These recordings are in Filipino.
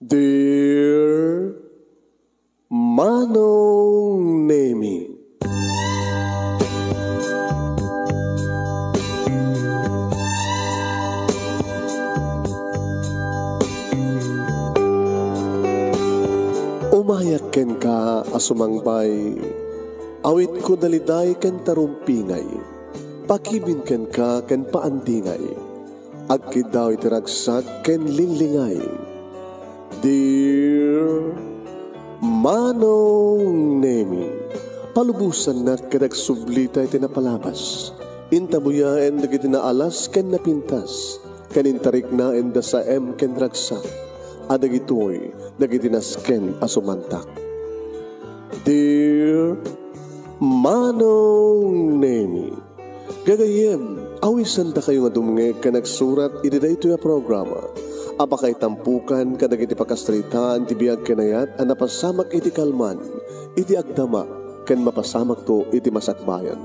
Dear Manong Nemi, umayak ken ka asumangbay, awit ko daliday ken tarumpingay, pakibin ken ka ken paandingay, agkid daw itiragsak ken linglingay. Dear Manong Nemi, palubusan na kadagsublita iti napalabas, intabuya en dagiti naalas ken napintas, kanintarik na en da sa ken ragsak, adagitoy dagiti nasken asumantak. Dear Manong Nemi, gagayem, awisan ta kayo nga dumnge ka nagsurat iti daytoy a programa. Apakay tampukan kadag iti pakastritaan ti biyag kenayat a napasamak iti kalman, iti agdama, ken mapasamak to iti masakbayan.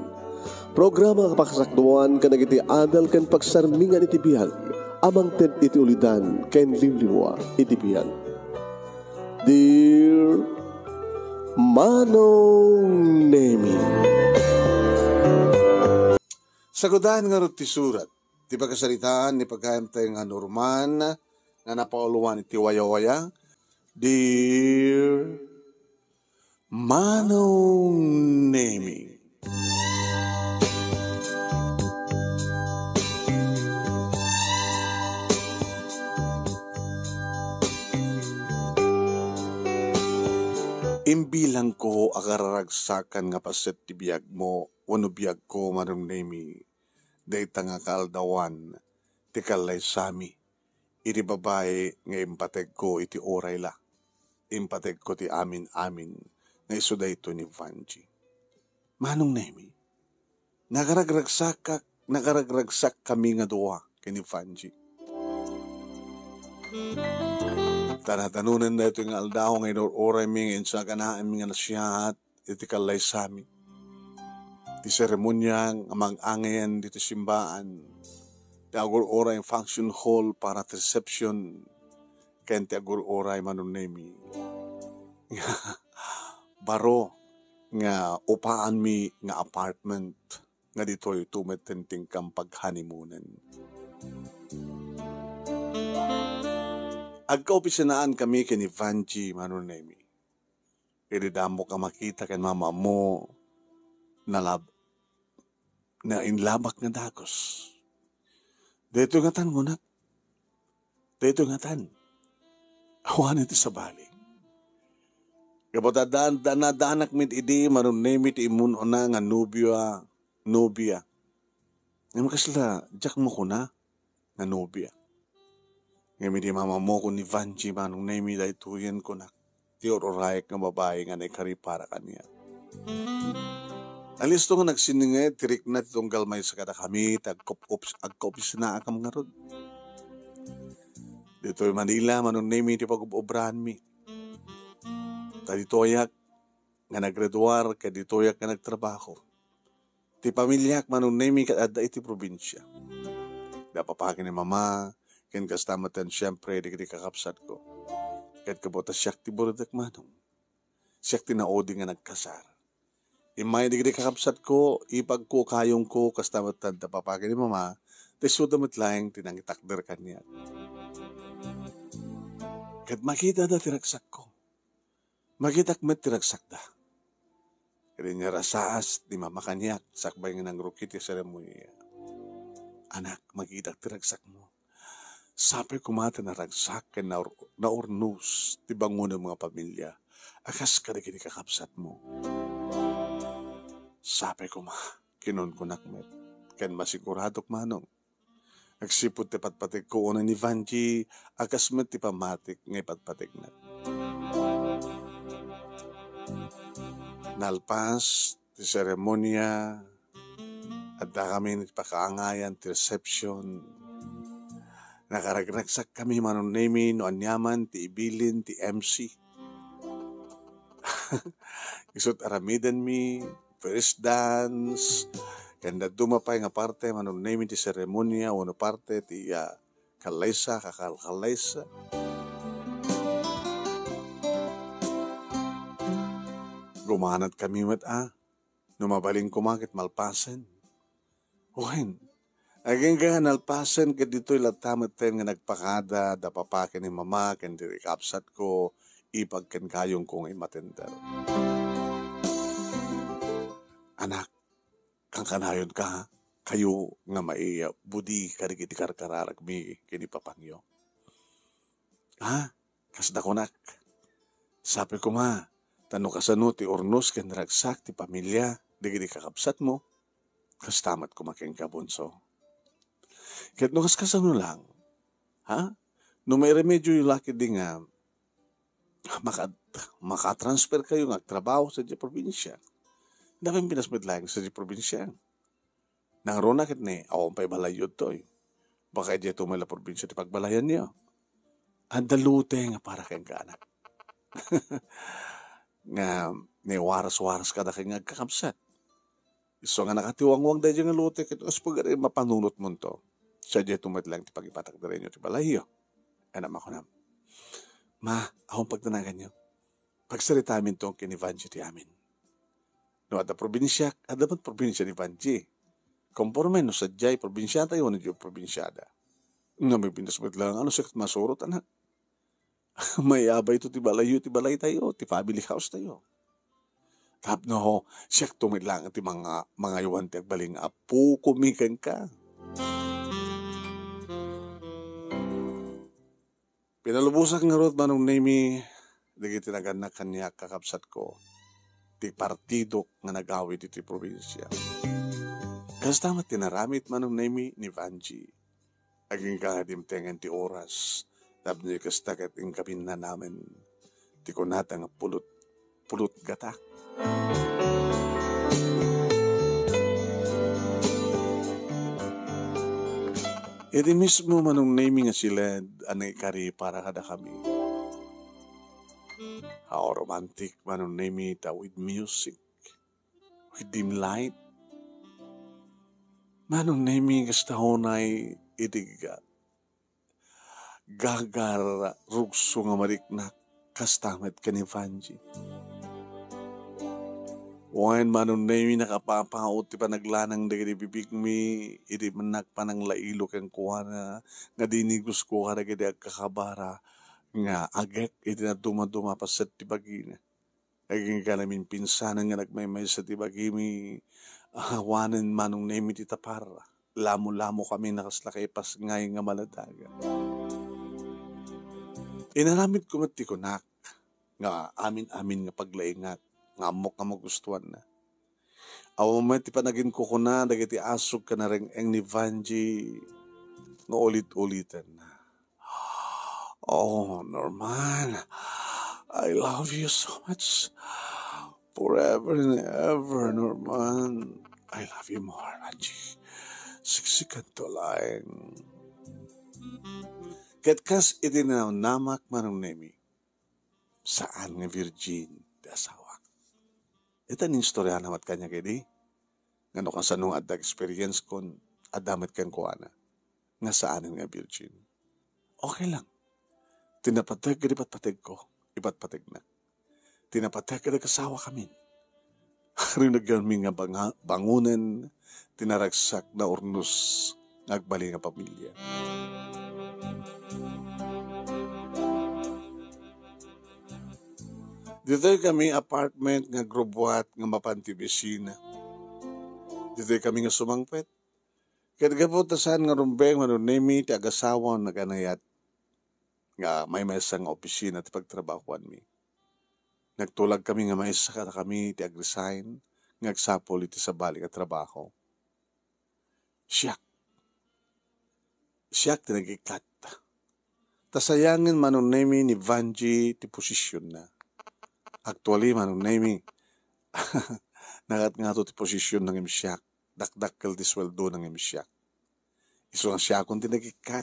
Programa kapakasakduan kadag iti adal ken pagsarmingan iti biyag, amang ted iti ulidan ken limliwa iti biyag. Dear Manong Nemi, sagudahan nga ro ti surat, ti pagkasalitaan ni pagkayamtay nga Norman, nga napauluan iti waya-waya. Dear Manong Nemi, imbilang ko akararagsakan nga paset ti biyag mo, wano biyag ko Manong Nemi, dayta nga kaaldawan, ti kalay sami. Iti babae nga impateg ko iti oray la. Impateg ko ti amin-amin nga iso da ito ni Vanji. Manong Nemi, nagaragsak kami nga duwa kini Vanji. Tanatanunan na ito nga aldaho nga oray mi nga insa kanaan mi nga nasyahat iti kalay sami. Ti seremonyang amang angayan dito simbaan. Ti agur-oray function hall para reception ken ti agur-oray Manong Nemi. Baro nga upaan mi nga apartment nga ditoy tumetenting kang paghanimunan. Agkaopisinaan kami ken ni Vanji Manong Nemi. Ididamo ka makita ken mama mo na inlabak nga dagos. Dito nga tan ngunak. Dito nga tan. Awan iti sabali. Kapag dananak mit idi, Manong Nemi ti imun na nga nubia. Ngayon kasla, jak mo ko na nga nubia. Ngayon di mama mo ko ni Vanji Manong Nemi dahil tuyen ko na. Ti ororayek nga babae nga naikari para kanya. Alisto nga nagsiningay, tirik na titong galmay sa kada kami, agkopis na akam nga rod. Dito'y Manila, Manong Nemi, ti pag-ubrahan mi. Ditoyak nga naggraduar, ditoyak nga nagtrabaho. Ti pamilyak, Manong Nemi, kada iti probinsya. Dapapakin ni mama, ken kastamatan siyempre, di kakapsat ko. Kat kabota siyak ti buradak Manong. Siyak ti naodi nga nagkasar. Imay di kakapsat ko, ipag ko kayong ko, kastamatan tapapagin ni mama, teso damit lang tinangitakder kanya. Kat makita da tiragsak ko. Makitak met tiragsak da. Kaya niya rasaas, di mama kanyak, sakbay nga ng rukit yung seremonya. Anak, makita tiragsak mo. Sabi kumata na ragsak ken na urnus, ti bangon ng mga pamilya. Akas ka na kakapsat mo. Sabi ko kinon ko nakmet, ken masiguradok Manong. Nagsipot ti patpatik ko una ni Vanji, akas met ti pamatik ngay patpatik na. Nalpas, ti seremonya, at da kami ni pakaangayan, ti reception. Nakaragraksak kami Manong Nemi, no anyaman, ti ibilin, ti MC. Isot aramidan mi, first dance, kanda dumapay nga parte, Manong Nemi ti seremonya, wano parte ti kalaysa, kakalkalaysa. Gumanat kami numabaling kumakit malpasan. Uhin, aging ka nalpasan ka dito ilatamat tayo nga nagpakada, dapapakin ni mama, kandiri kapsat ko, ipagkan kayong kong imatender. Anak, kang kanayon ka, kayo nga maiya, budi karigiti karkararag mi, kini papangyo. Kasda ko nak. Sabi ko tano kasano ti ornos ken ragsak ti pamilya, digidi kakapsat mo, kastamat ko making kabunso. Kahit no kasano lang, no may remedyo yung laki di nga, makatransfer kayo ng trabaho sa di probinsya. Daming pinasmidlang sa di probinsya. Nang rona kit ni, awang pa'y balayod to Baka di ito may la probinsya ti pagbalayan niyo. Andalute nga para kayong kaanak. Nga ni waras-waras kada kay nga kakabsat. So nga nakatiwang-wang dahil nga lute kit os pag mapanunot mo to. Sa di tumit lang ti pagipatak na rin nyo ti balayo. Anak ako na. Akong pagtanagan nyo. Pagsarita amin to kinivanji ti amin. No, ada probinsya, ada ba't probinsya ni Vanji? Conforme no sadyay probinsya tayo, no yung probinsyada. Nga may pinasmit lang, sakit masurot, anak. May abay to ti balay tayo, ti family house tayo. Tapno, siyak tumit lang ti mga iwan ti agbaling, apo kumikan ka. Pinalubusak nga rot manong nami, dagiti naganak kanya kakapsat ko, ti partido nga nag-awit iti probinsya. Kastamat tinaramit manong nami ni Vanji. Aging kakadimtengan ti oras, tapos kastakat ang kapin na namin, ti kunata nga pulot gata. Iti mismo manong nami nga sila, anay kari para kada kami. How romantic manong nami ta with music, with dim light. Manong nami kastahonay itiga. Gagar rugso nga mariknak kastamet ka ni Vanji. Wain manong nami nakapapaot ti panaglanang dagiti bibig mi, iti manak panang lailo ken kuwana, nga dinigus ko karagiti agkakabara, nga agek iti na dumadumapaset ti bagina. Aging ka namin pinsanan nga nagmaymay sa ti bagimi, ahawanan manong nami ti tapar, lamo-lamo kami nakaslakay pas ngay nga maladaga. Inaramid ko mati kunak, nga amin-amin nga paglaingat, nga amok nga magustuhan na. Awa mo ti panagin ko kuna, dagiti asog ka na rin ang ni Vanji, nga ulit-ulitan na. Oh, Norman, I love you so much. Forever and ever, Norman. I love you more, Vanji. Siksikan to lang. Katkas itinaw-namak manong nemi. Saan nga virgin ti asawa? Ito ning storya namat kanya kedi. Ngano ka sa nung adag experience kon adamat kan kuana. Nga saan nga virgin? Okay lang. Tinapatag ka patag ko. Ipatpatag na. Tinapatag ka kasawa kami. Rinagyan mi nga bangunan. Tinaragsak na ornos. Nagbali nga pamilya. Dito kami apartment nga grubuat nga mapantibisina. Dito kami nga sumangpet. Kaya kaputasan nga rumbeng manunemi ti agasawa na ganayat nga may mesang opisina ti pagtrabahuan mi. Nagtulag kami nga maisa ka kami ti agresign nga agsapol iti sabali nga trabaho. Siyak ti nagikat. Tasayangin manunemi ni Vanji ti posisyon na. Actually, manong nami, nagat nga to ti posisyon ng imsyak, dakdakkel ti sweldo ng imsyak. Iso nga siya kung tinagikat,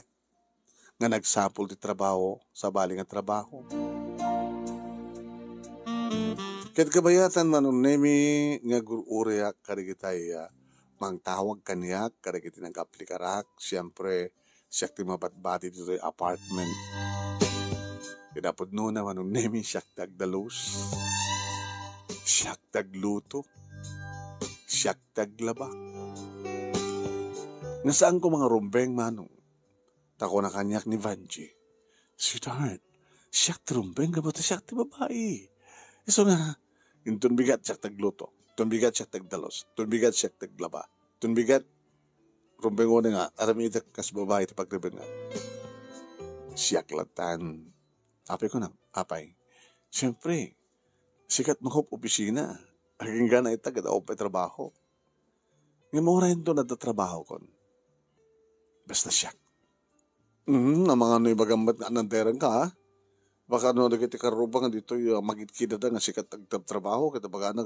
nga nagsapol ti trabaho, sa bali nga trabaho. Ket kabayatan manong nami, nga gururiak karigitay, mang tawag kanyak, karigiti nag-aplikarak, siyempre, siyak ti mabatbati dito yung apartment. Kaya dapat noon naman nung nemi siyak tagdalos. Siyak tagluto. Siyak taglaba. Nasaan ko mga rumbeng manong? Tako na kanyak ni Vanji. Sweetheart, siyak rumbeng ka ba ito siyak ti babae? So nga, yung tunbigat siyak tagluto. Tunbigat siyak tagdalos. Tunbigat siyak taglaba. Tunbigat, rumbeng ko na nga, aramitak kas babae ti pagribeng nga. Siyak latan. Apay ko na, apay. Siyempre, sikat mahop opisina. Aging gana itag at ako pa trabaho. Ngayon mo rin doon na trabaho ko. Basta siyak. Ang mga ano ibagambat nga nanderan ka ha. Baka ano nagiti karuba nga dito yung magikita na nga sikat trabaho kita baga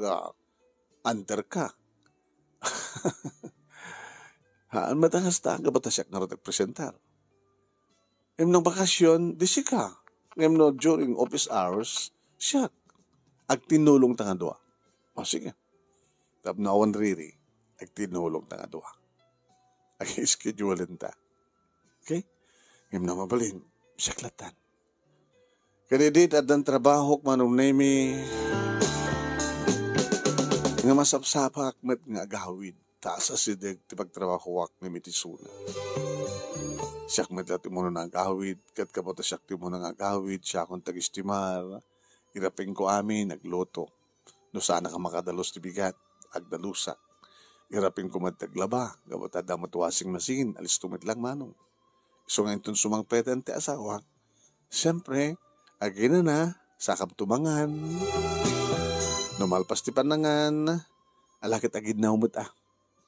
under ka. Haan matangas ta nga bata siyak nga rin nagpresentar. Ngayon ng bakasyon, di sika. Ngayon no, during office hours, siyak. Ag tinulong ta nga doa. O sige. Tap na awan riri. Ag tinulong ta nga doa. Ag schedule ta. Okay? Ngayon na mabalin, siyaklatan. Kadidit at ang trabaho manong nemi nga masapsapak met nga agawid. Taas asidig ti pagtrabaho wak ni mitisuna. Siyak met dati mo na agawid. Kat kapota siyak ti mo na agawid. Siya akong tag-istimar. Iraping ko amin, nagloto. No sana ka makadalos ti bigat. Agdalusak. Iraping ko magtaglaba. Kapota damot washing machine. Alis tumit lang manong. So ngayon itong sumang petente asawa, siyempre, agina na, sakap tumangan, numalpas ti panangan, alakit agid na umut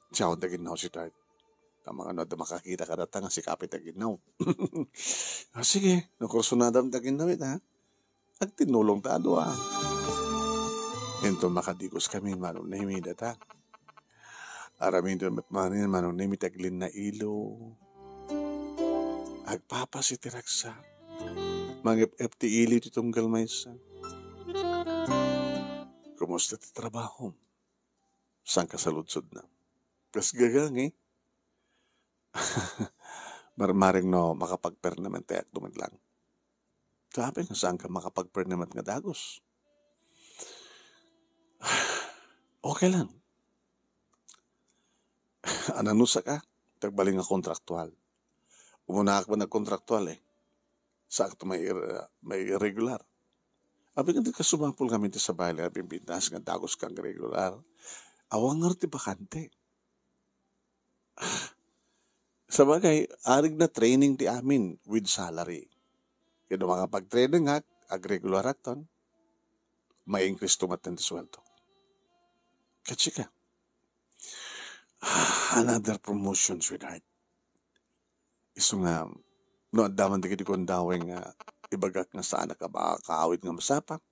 Siya akong tagid na si Tart. Tamang ano, makakita ka data nga si kapit agid na. Sige, nakursunadam tagid na Ag tinulong ta Ito makadigos kami, manong nami data. Aramin doon matmanin, manong nami taglin na ilo. Agpapa si Tiraksa. Mag-ep ti ili ti tunggal maysa. Kumusta ti trabaho? Saan ka saludsod na? Kas gagang Marmaring no makapag-pernaman tayak dumaglang. Sabi nga saan ka makapag-pernaman nga dagos? Okay lang. Ananusa ka? Tagbaling nga kontraktual. Umuna ako nagkontraktual Sakto may irregular. Abi nga di ka sumapol kami sa bahay na pimpintas nga dagos kang regular. Awang nga ti bakante. Sa bagay, arig na training ti amin with salary. Kaya mga pag-training ag-regular akton, may increase tumaten ti sweldo. Katsi ka. Another promotion, sweetheart. Iso nga, no, daman di kong daweng ibagak nga saan ka ba kaawit nga masapa.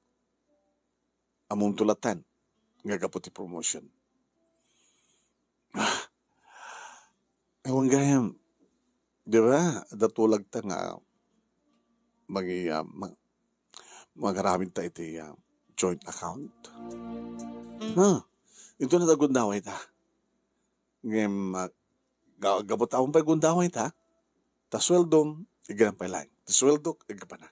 Among tulatan, nga kaputi promotion. Ewan gayam, di ba, datulag ta nga magaramid ta iti joint account. Ito na tagundaway ta. Ngayon, gabot akong pagundaway ta. Tasweldom, iganang pa lang. Tasweldok, igapa na.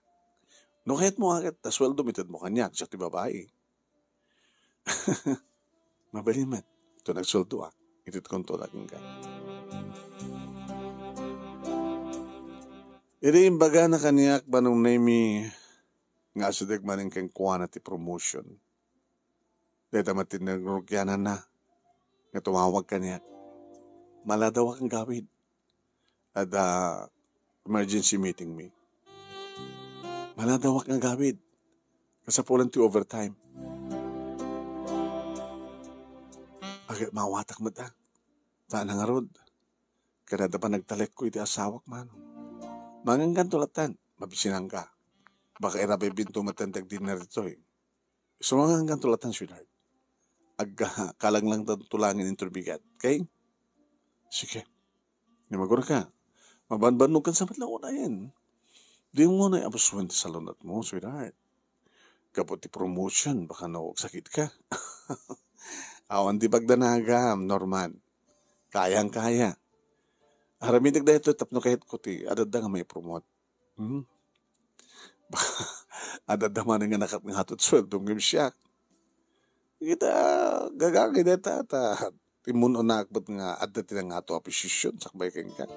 No kahit mo agad, tasweldom, itad mo kanyak, siya ti babae. Mabalin man. Ito nagsweldo Itit kong tulagin ka. Iri imbaga na kanyak banong nemi nga asadag maning kang quantity promotion. Dahil matin na rugyanan na. Nga tumawag kanyak. Maladaw kang gawid. At emergency meeting me. Maladawak nga gawid. Kasapulan ti overtime. Agad mawatak mo ta. Saan nga rod? Kada pa nagtalek ko iti asawak man. Manganggan tulatan. Mabisinang ka. Baka irabay binto matantag dinner ito So manganggan tulatan, sweetheart. Kalang lang tulangin interbigat. Okay? Sige. Nimagura ka. Mabanbanog kan sa matlang una yan. Di mo na abuswan sa lunat mo, sweetheart. Kapot ti promotion, baka sakit ka. Awan di pagdanagam, Norman. Kayang-kaya. Haraminig na ito, tapno kahit ko ti, adad nga may promote. Adad naman nga nakat ng hatot sweldo ng siya. Kita gagangin deta ta timun onakbat nga adda tinang nga to apisisyon sakbay keng ka.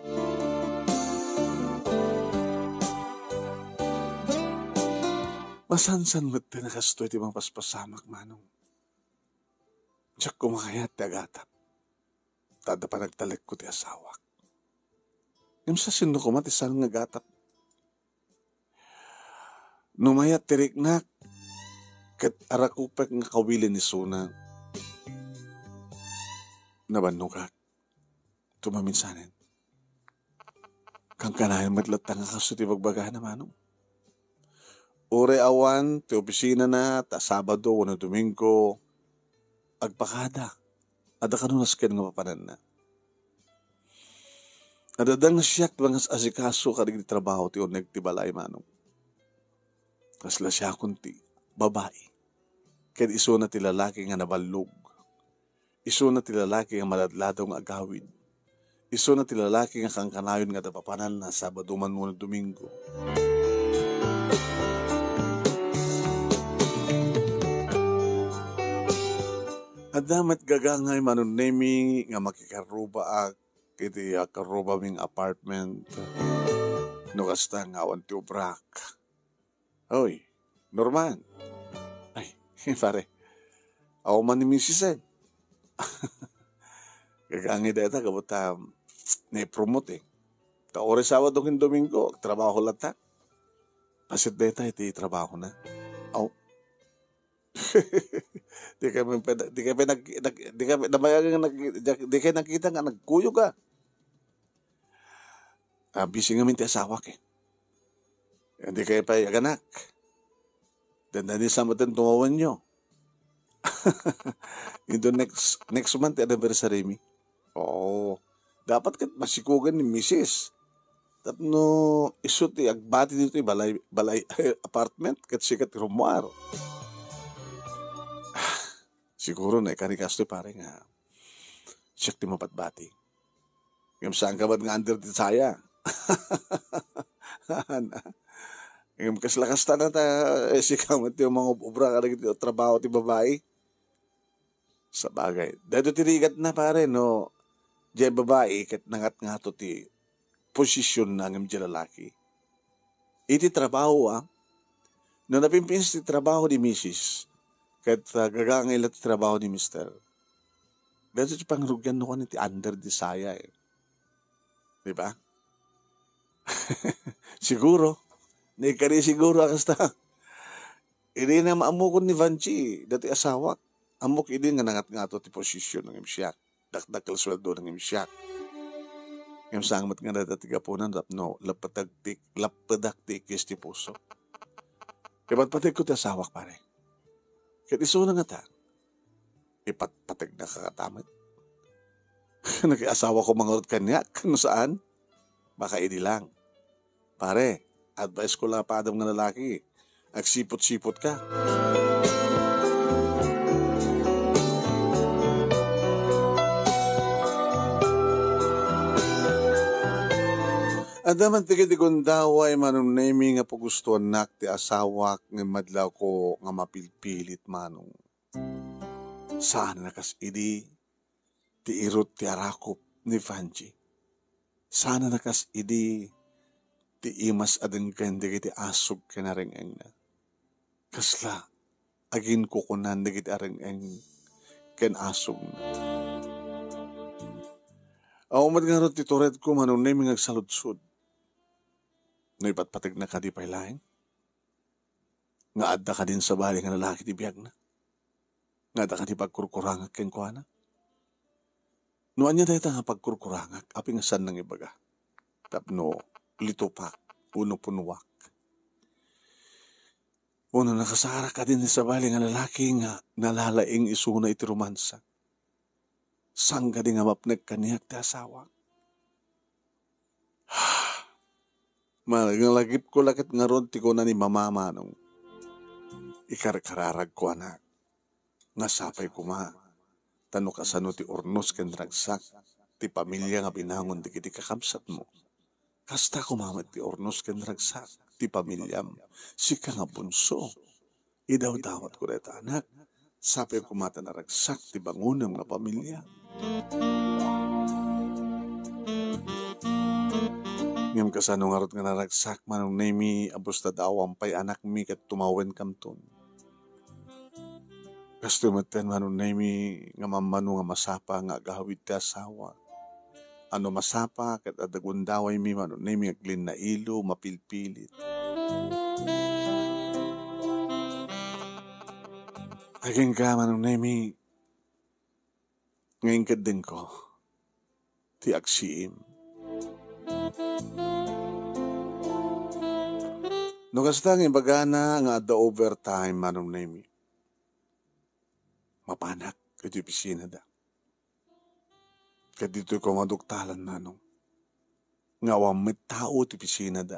Masansan mo't tinakasto iti mga paspasamak manong. Diyak kumakayat ti agatap. Tada pa nagtalik ko ti asawak. Yung sa sino ko matisan nga gatap. Numayat tiriknak. Kat arakupek nga kawilin ni Suna. Nabanugak. Tumaminsanin. Kang kanayan matlat nga kaso ti bagbaga na manong. Ore awan, ti opisina na, ta Sabado, wano Domingo, agpakada. Ada kanunas ken nga papanan na. Adadang siyak bangas asikaso karig di trabaho ti oneg ti balay manong. Kasla siya kunti, babae. Ken iso na ti lalaki nga nabalog. Iso na ti lalaki nga maladladaw nga agawid. Iso na ti lalaki nga kangkanayon nga tapapanan na Sabado man mo Domingo. Adamat gagangay manunemi nga makikaruba iti karuba ming apartment. No kasta nga awan ti ubrak. Hoy, Norman. Ay, pare. Ako man ni Mrs. Gagangay data kabuta na-promote eh. Kaore Sabado kin Domingo, trabaho lata. Pasit data iti trabaho na. Aw. Di kayo nakita nga nagkuyo ka. Busy nga minti asawak eh. Hindi kayo pa aganak. Dandani sa matan tumawan nyo. Ito next month anniversary mi. Oo. Dapat kat masikugan ni Mrs. Tapno isut agbati dito balay apartment kat sikat rumar. Siguro na ikanikasto pare nga siyak ti mapatbati. Yung saan ka ba't nga under di saya? Yung kaslakas ta na ta sikamat yung mga obra ka na trabaho ti babae. Sa bagay. Dito tirigat na pare no. Diyan babae kat nangat nga to ti posisyon ng di lalaki. Iti trabaho no napimpins ti trabaho di Mrs. Kat gagangay lang ti trabaho ni Mr. Dito ti pangrugyan no kan iti under di saya eh. Diba? Siguro. Naikari siguro akasta. Hindi na maamukon ni Vanchi. Dati asawak. Amok hindi nga nangat nga to ti posisyon ng imsyak. Dakdakal sweldo ng imsyak. Yung sangmat nga dati gapunan no, lapadaktik is ti puso. Kaya patpatig ko ti asawak pare. Kaya iso na nga ta. Ipatpatig na kakatamit. Nag-asawa ko mga kanya kung saan. Baka hindi lang. Pare, advice ko lang pa adam ng lalaki. Agsipot-sipot ka. Adaman tigiti kong daway manong naming nga pagustuhan nak ti asawak ng madlaw ko nga mapilpilit manong. Saan nakas idi ti irot ti arakop ni Vanji. Sana nakas idi ti imas adeng kende kiti asog kenareng-eng na. Kasla, agin kukunan na kiti areng-eng ken asog na. Aumad nga ron ti tured ko manong naming agsaludsud. No ipatpatig na ka di pailaing. Nga adda ka din sa bali nga lalaki ti biyag na. Nga adda ka di pagkurkurangak ken kwa na. Noan niya dahita nga pagkurkurangak, api nga san nang ibaga. Tapno, litupak, uno punuwak. Uno nakasara ka din sa bali nga lalaki nga nalalaing isuna iti romansa. Sang ka di nga mapnag kaniyak ti asawa. Malagip ko lakit nga ron ti ko na ni mamama nung ikarkararag ko anak. Nasapay ko ma. Tano kasano ti ornos ken ragsak. Ti pamilya nga binangon di kiti kakamsat mo. Kasta kumamat ti ornos ken ragsak. Ti pamilyam. Sika nga bunso. Idaw-dawat ko reta anak. Sabi ko mata naragsak ti bangunam nga pamilya. Ngam kasano nga rot nga naragsak manong nemi abos ta daw ampay anak mi kat tumawen kamton. Kasto maten manong nemi nga mamano nga masapa nga agahawid ti asawa. Ano masapa kat adagundaway mi manong nemi aglin na ilo mapilpilit. Aging ka manong nemi ngayon kadin ko ti agsiim. No kastang imbagana nga adda overtime manong nemi. Mapanak iti pisina da. Kat dito ko maduktalan nanong. Nga wamit tao ti pisina da.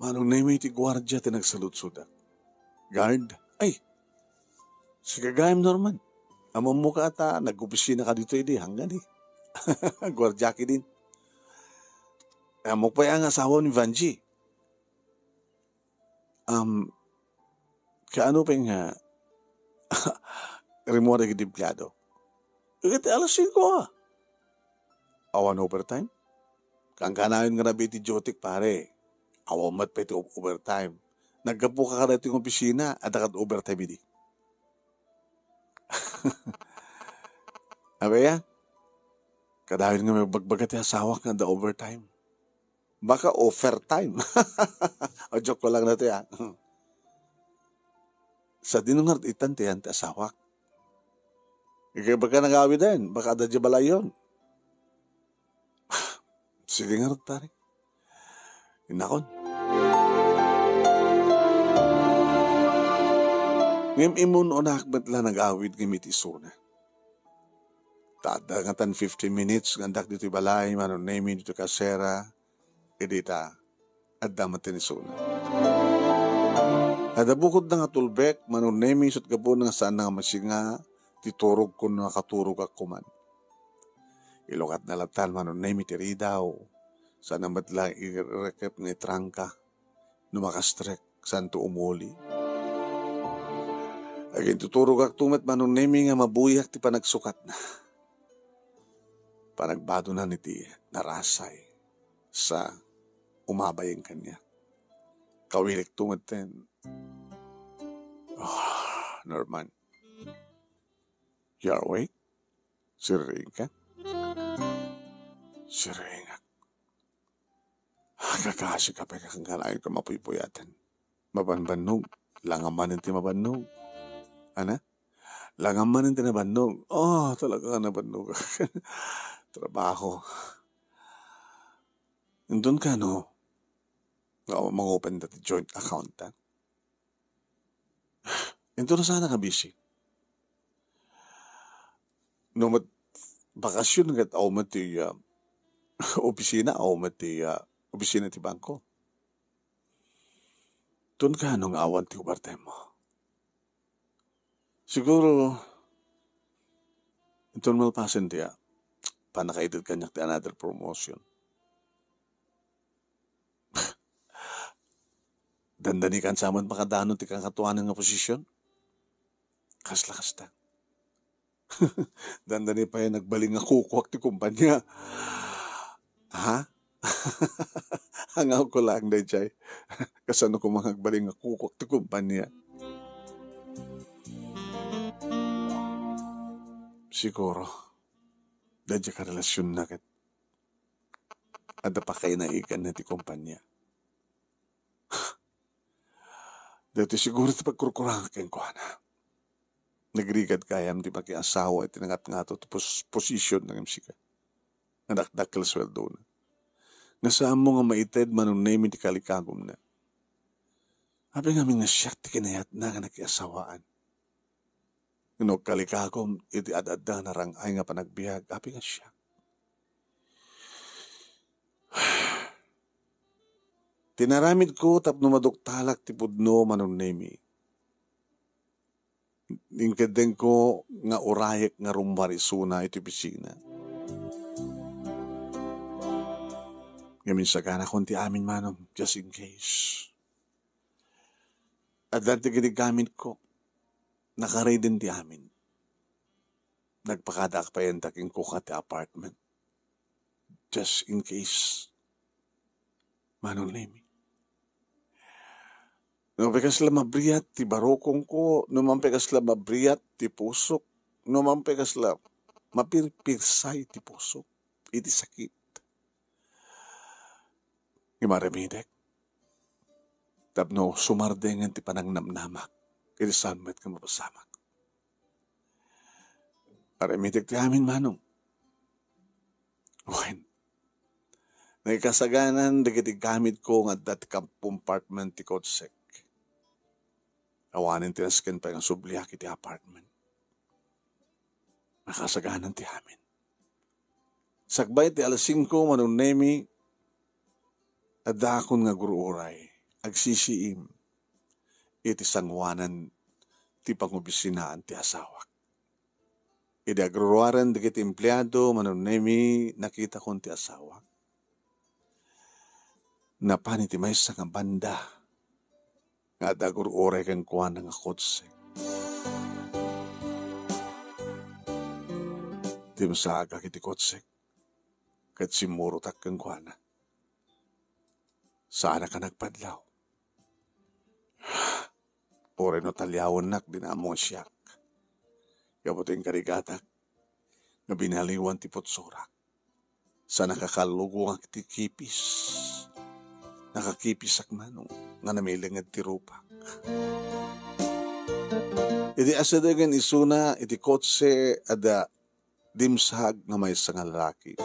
Manong nemi ti gwardya ti nagsalutsudak. Guard? Ay! Si kagayam Norman. Amang mukha ata, nag-opisina ka dito hindi, hanggang eh. Gwardya ki din. Amok pa yung asawa ni Vanji. Kaano pa yung remora ki dimplado? Ikit alas 5 ah. Awan overtime? Kangkanayon nga nabi ti Jotik pare. Awamat pa iti overtime. Naggapo ka ka yung opisina at akat overtime hindi. Abaya? Kadahil nga may bagbagat yung asawa nga da overtime. Baka overtime. O joke ko lang na ito yan. Sa dinungar itan ti yan ti asawak. Ikay baka nag-awi din. Baka da jabala yun. Sige nga rin pare. Inakon. Ngayong imun o nakakbat lang nag-awid ng isuna. Tadangatan 15 minutes, gandak dito balay, manon name dito kasera, edita, at damatin isuna. At bukod na nga tulbek, manon name isot gabo nga saan nga masinga, titurog ko na katurog ako man. Ilokat na latan, manon name tiri daw, saan ang batlang i-recap ng itrangka, numakastrek, saan to umuli. Agin tuturog ak tumat manong nemi nga mabuyak ti panagsukat na. Panagbado na niti narasay sa umabayang kanya. Kawilik tumat ten. Norman. You are awake? Siriring ka? Siriring ka. Kakasi ka pa kakangkalain ka mapuypuyatan. Mabanbanog. Langaman ti mabanog. Ana? Langaman ti nabanog. Oh, talaga nabanog. Trabaho. Nandun ka, no? Mag-open dati joint account, ha? Ito na sana ka busy. No, bakasyon nga tao mati opisina, opisina ti bangko. Doon ka nung awan ti ubarte mo. Siguro, ito malpasin tiya, panakaidad kanyak ti another promotion. Dandani kan saman makadanon ti kang katuanan nga posisyon. Kasla-kas ta. Dandani pa yung nagbaling nga kukwak ti kumpanya. Ha? Hangaw ko lang day, Chay. Kasano ko magbaling nga kukwak ti kumpanya. Siguro, dadya ka relasyon na kat. At pa kayo naikan na ti kumpanya. Dati siguro ti pagkurkurang keng ko na. Nagrigad kayam ti pag-asawa at tinangat nga ito posisyon ng MCK. Nadakdakil sweldo na. Nasaan mo nga maited manunay mi ti kalikagom na. Habi nga nga siyak ti kinayat na nga nakiasawaan. No kalikagom iti adada na rangay nga panagbiag. Habi nga siyak. Tinaramid ko tapno maduktalak ti pudno manunay mi. Ingkadeng ko nga urayek nga rumbarisuna iti pisina. Ngamin sagana konti amin manong, just in case. At dati ginigamit ko, nakaray din ti amin. Nagpakadak pa yan taking kuka ti apartment. Just in case. Manong Nemi. Numampekas la mabriyat ti barokong ko, numampekas la mabriyat ti pusok, numampekas la mapirpirsay ti pusok, iti sakit. Imaramidek. Tapno sumardengan ti panangnamnamak, iti sanmet ka mapasamak. Aramidek ti amin manong. Wen, nagkasaganan dagiti gamit ko nga dati compartment ti kotsek. Awanin ti nasken pa yung subliak iti apartment. Nakasaganan ti amin. Sakbay ti alas 5 Manong Nemi, adakon nga guruuray, agsisiim, iti sangwanan ti pangubisinaan ti asawak. Iti agruruaran dagiti empleyado, Manong Nemi, nakita kon ti asawak. Napan iti maysa nga banda, nga daguruuray kang kuwan nga kotse. Di masaga kiti kotse, kat simurutak kang kuwan na. Sana ka nagpadlaw. Ore no talyawon nak dinamong siyak. Kabuting karigatak, nga binaliwan ti potsorak. Sa nakakalugo nga ti kipis. Nakakipisak manong, nga namilingad ti rupa. Iti asadagan isuna, iti kotse, ada dimsag nga may nga lalaki.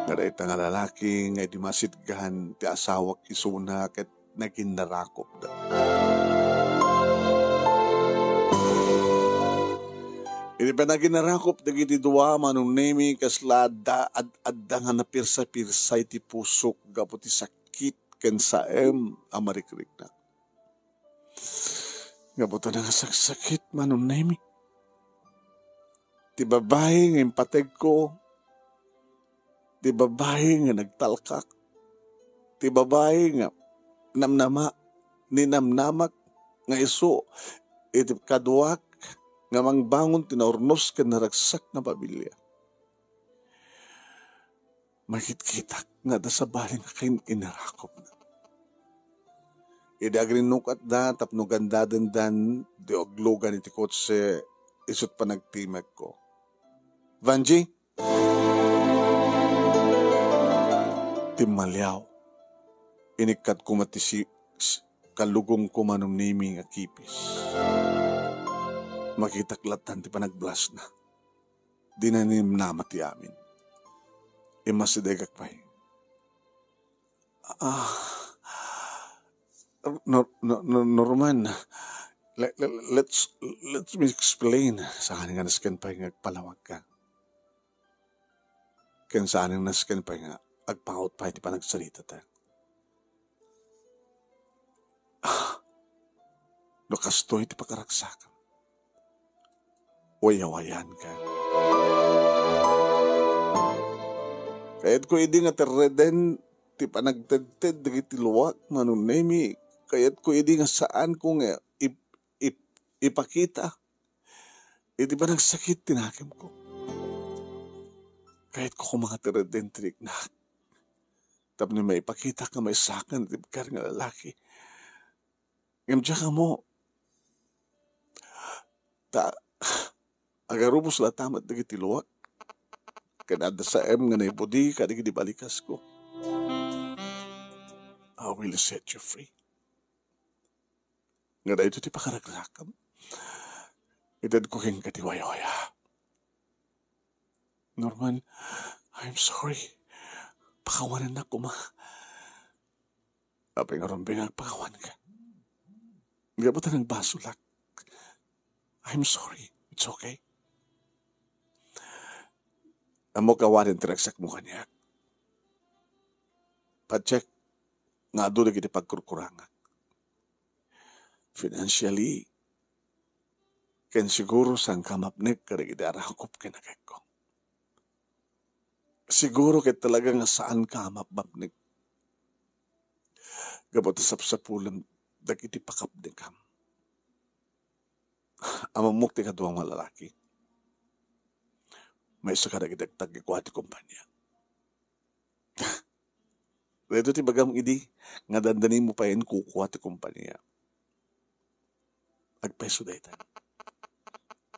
Nga nga lalaki, nga di masitgahan, ti asawak isuna, kat naging narakop da. Iti pa naging narakop, dagiti duwa, Manong Nemi, kaslada, adda nga napirsa-pirsa iti pusok, gapo ti sakit, ken saem, amarikrik na. Gapo to nga saksakit, Manong Nemi. Ti babae nga impateg ko, ti babae nga nagtalkak, ti babae nga ninamnamak, nga iso, iti kaduak, nga mangbangon tinaurnos ka naragsak na pamilya. Makitkitak nga da sa bali nga kain inarakop na. Idagrinukat da, tapno ganda dandan, di oglugan iti kotse, isot pa nagtimag ko. Vanji? Timalyaw. Inikat ko matisi, kalugong ko Manong Nemi nga kipis. Makitaklatan ti panagblas na. Di na nimnamati amin. Imasidegak pa Norman, let's me explain. Saan nga nasken pa nga agpalawag ka. Ken saan nga nasken pa nga agpangot pa iti panagsalita ta. No kastoy iti pakaraksakan. Wayawayan ka. Kaya't ko hindi nga terreden ti panagtedted dagiti luwak Manong Nemi. Kaya't ko hindi nga saan ko nga ipakita. Iti panagsakit tinakim ko. Kaya't ko mga terreden trik na. Tapos may ipakita ka may sakan ti bakar nga lalaki. Ngamdya ka mo. Agarubos la tamat dagiti luwak. Kanada sa nga naibudi, kadagi balikas ko. I will set you free. Nga na ito ti pakaraglakam. Edad ko keng katiwaya-waya. Norman, I'm sorry. Pakawanan na ko, ma. Apay nga rumbing ang pakawan ka. Gabutan ng basulak. I'm sorry. It's okay. Amo kawarin tinagsak mo kanya. Pacheck, nga doon naging pagkurkurangan. Financially, ken siguro sang kamapnek karigid arakop kinagay ko. Siguro kay talaga nga saan ka mapapnig. Gabot sapsapulan dagiti pakapde kam. Amamok ti kaduang malalaki. May isa ka nagidagtag ikuha ti kumpanya. Dito ti bagam idi, nga dandanin mo pa yun kukuha ti kumpanya. Agpeso dayta.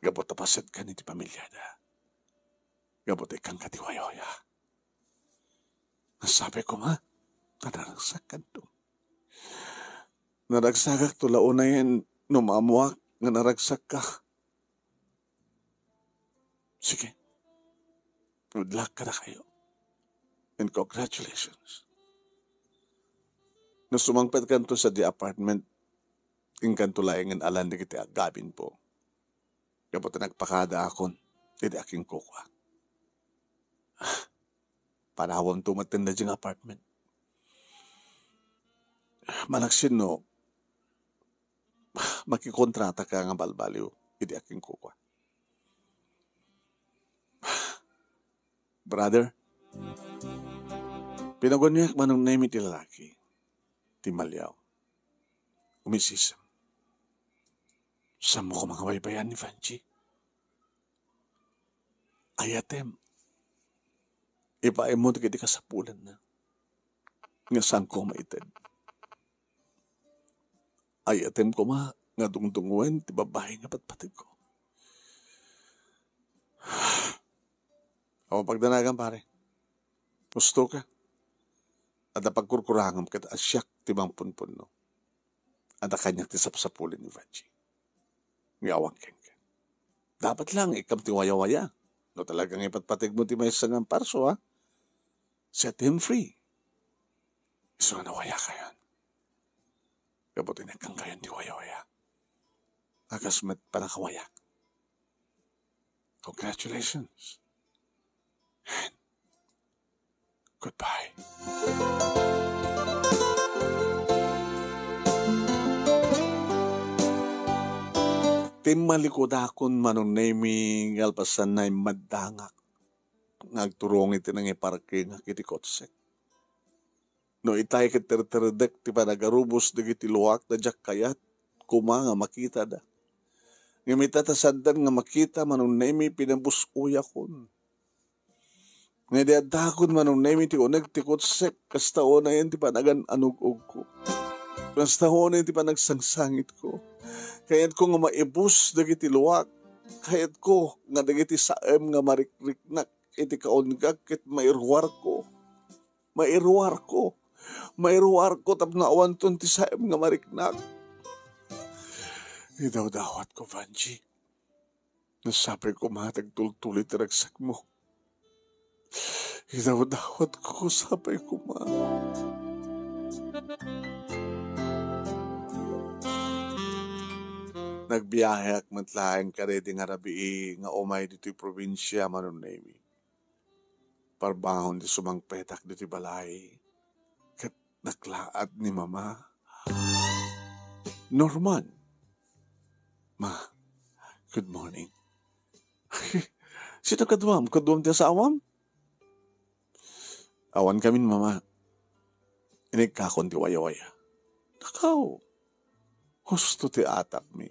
Gabot tapaset ka ni ti pamilyada. Gabot ikang katiwayoya. Nasabi ko nga, nadaragsak ka to. Naragsagak to laon na yan, numamuak, nga naragsak ka. Sige. Good luck ka na kayo. And congratulations. Nung sumangpet kanto sa di apartment, yung kanto laing alan di kita agabin po. Kapag nagpakada akon, hindi aking kukwa. Panawang tumatin na diyang apartment. Manaksin no, makikontrata ka nga balbaliw, hindi aking kukwa. Brother, pinagunyak manong name ti lalaki, ti Malyaw. Umisisam. Saan mo ko mga baybayan ni Fanchi? Ayatem. Ipaay mo ti kasapulan na. Nga saan ko maitid. Ayatem ko nga dungdunguan ti babae nga patpatid ko. Ako pagdanagan pare. Gusto ka. At napagkurkurangam kat asyak ti bang punpun no. At kanyak ti sapsapulin ni Fanchi. Ngawang kengken. Dapat lang ikam ti waya-waya. No talagang ipatpatig mo ti may sangang parso ha. Set him free. Iso na waya kayan. Kabuti na kang kayan ti waya-waya. Akasmet pa nakawayak. Congratulations. And goodbye. Timalikod akon manunemi alpasan na madangak. Nagturong iti nang iparking kiti kotsek. No itay kiterterdek ti panagarubos dagiti luwak na jak kayat kuma nga makita da. Ngamita tasadan nga makita manunemi pinabusuya kon. Nga diadakon manunemi ti unag ti kotsek kastao na yan ti panagan anug-ug ko. Kastao na yan ti panagsangsangit ko. Kayat ko nga maibus dagiti luwak. Kayat ko nga dagiti saem nga marikriknak iti kaungag ket mairwar ko. Mairwar ko. Mairwar ko tapno awanton ti saem nga mariknak. Idaw-dawat ko, Vanji. Nasabi ko matagtultulit ragsak mo. Idaw-dawat ko, sabay ko ma. Nagbiyahe ak matlaeng karedi nga rabii nga umay dito'y probinsya manunaymi. Parbahon di sumangpetak dito'y balay. Kat naklaat ni mama. Norman. Ma, good morning. Sino kaduam? Kaduam tiya sa awam? Awan kami mama. Inigkakon ti waya-waya. Nakaw. Gusto ti atap mi.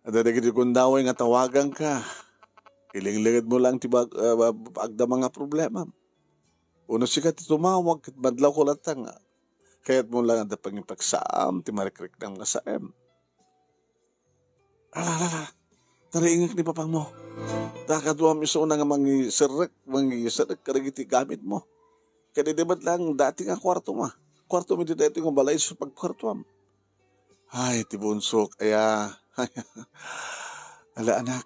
At dagiti kung daway nga tawagan ka, ilinglingid mo lang ti agda mga problema. Uno siya ti tumawag, kat madlaw ko latang. Kaya't mo lang ang pangipagsaam, ti marikrik ng mga saem. Nariingak ni papang mo. Dakaduam iso na nga mangisirek karagiti gamit mo. Kaya dibat lang dati nga kwarto ma. Kwarto mo dito nga balay sa pagkwartuam. Ay, ti bunsok, ala anak,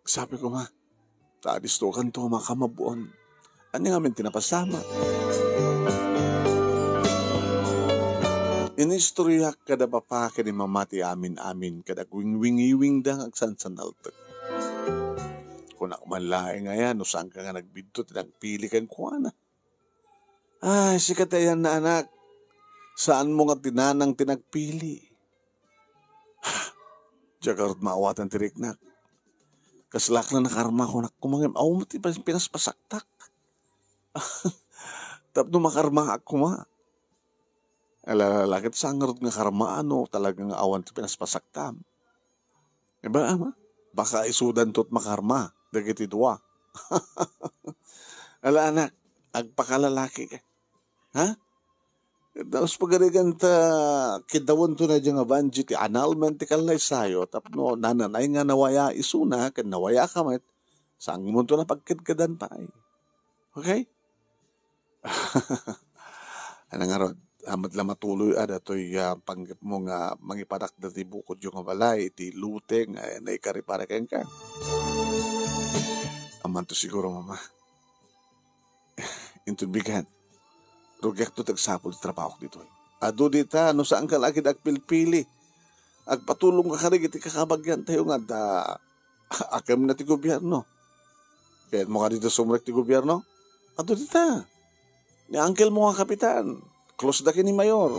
sabi ko ma, tadistokan to makamabuon. Ano nga min tinapasama? Inistorya kada papa kani mamati amin kada wing-wingiwing dang agsansanaltek. Kung akumanlae nga yan, no saan ka nga nagbidto, tinagpili kan kuwana. Ay, sikat yan na anak, saan mo nga tinanang tinagpili? Diyakarot maawatan tiriknak. Kaslak na nakarma ko na kumangim. Aw mo ti pinaspasaktak. Tapno makarma ako ma. Alalakit sa angarot nga karma talagang awan ti pinaspasaktam. Diba ama? Baka isudan to't makarma. Dagiti dua. Ala anak, agpakalalaki ka. Ha? Tapos pagarigan ta kidawon to na dyan nga banji ti annulment ti kalay sayo tapno nananay nga nawaya isuna kan nawaya kamet sang mo to na pagkidkadan pa ay. Okay? Ano nga rod? Amat lang matuloy to'y panggap mo nga mangipadak dati bukod yung balay ti luteng na ikaripara kayan ka. Aman to siguro mama. Into bigan. Rugyak to tagsapol trabaho dito. Ado dita, no saan ka lagi agpilpili. Agpatulong ka karig iti kakabagyan tayo nga akam na ti gobyerno. Kaya mo ka dito sumrek ti gobyerno? Ado dita. Ni uncle mo nga kapitan. Close da ni mayor.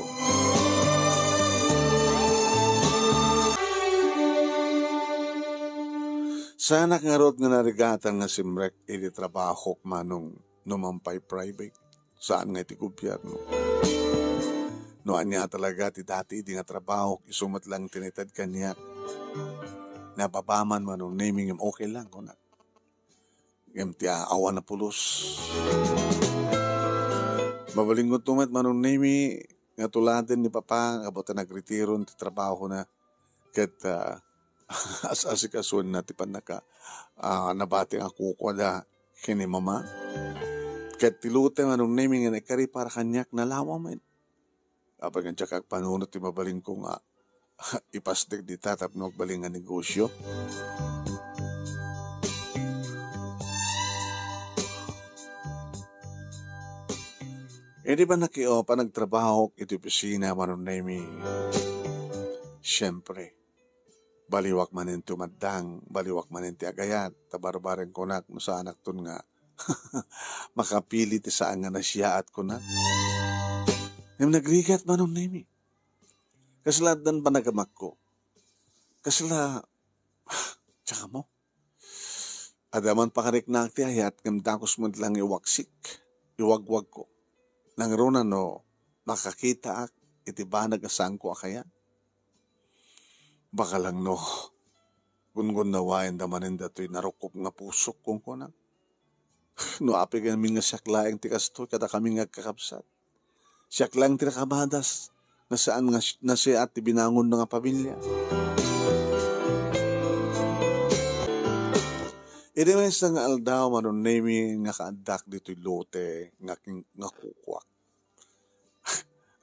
Sana nga rod nga narigatan nga simrek iti trabaho manong numampay private. Saan nga iti gobyerno? Noan niya talaga ti dati di nga trabaho, isumat lang tinitad kanya. Napapaman man nung naming yung okay lang. Yung ti awan na pulos. Mabalingot tumat man nung naming nga tuladen ni Papa, kabot na nagretiron ti trabaho na. Kat as-asikasun na ti panaka nabati nga kukwada kini Mama. Kat tilute man nung naming nga nakari para kanyak nalawa man. Kapag ang tsakag panunot ti mabaling ko nga ipastik di tatap no baling nga negosyo. Di ba nakiopa nagtrabaho iti opisina man nung naming siyempre baliwak manin tumaddang, baliwak manin ti agayat, tabarbareng kunak no sa anak ton nga makapili ti saan nga nasya at kunak. Yung nagrigat man nung nemi. Kasladan pa nagamak ko. Kasla, tsaka mo. Adaman pa karik na akti ayat, ngamdakos mo lang iwaksik, iwagwag ko. Nang rona no, nakakita ak, itibanag asang ko akaya. Baka lang no, gungun nawain damanin dato'y narukop nga pusok kong kunak. No api kami nga siyaklaing tikasto, kada kami nga kakapsat. Siyak lang tinakabadas na saan nga na siya at binangon ng pamilya. Idimen sa nga aldaw manon nemi nga kaadak dito'y lote nga kukwak.